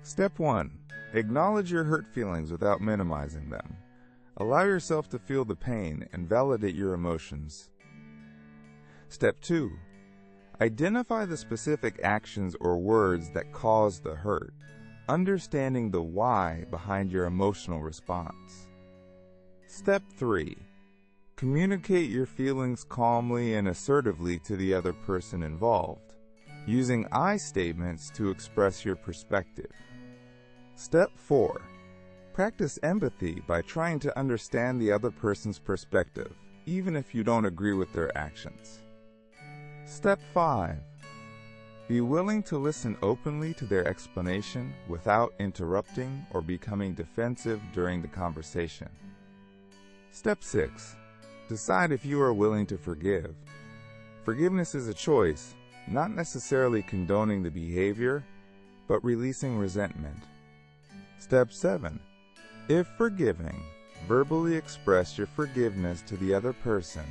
Step 1. Acknowledge your hurt feelings without minimizing them. Allow yourself to feel the pain and validate your emotions. Step 2. Identify the specific actions or words that cause the hurt, understanding the why behind your emotional response. Step 3. Communicate your feelings calmly and assertively to the other person involved, using I statements to express your perspective. Step 4. Practice empathy by trying to understand the other person's perspective, even if you don't agree with their actions. Step 5. Be willing to listen openly to their explanation without interrupting or becoming defensive during the conversation. Step 6. Decide if you are willing to forgive. Forgiveness is a choice, not necessarily condoning the behavior, but releasing resentment. Step 7. If forgiving, verbally express your forgiveness to the other person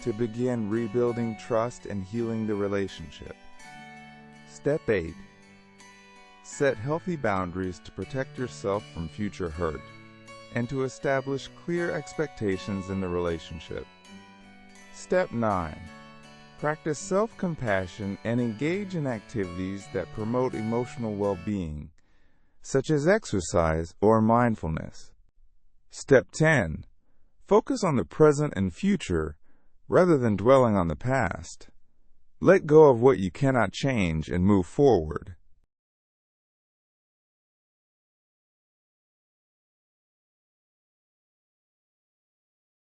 to begin rebuilding trust and healing the relationship. Step 8. Set healthy boundaries to protect yourself from future hurt and to establish clear expectations in the relationship. Step 9. Practice self-compassion and engage in activities that promote emotional well-being, such as exercise or mindfulness. Step 10. Focus on the present and future rather than dwelling on the past. Let go of what you cannot change and move forward.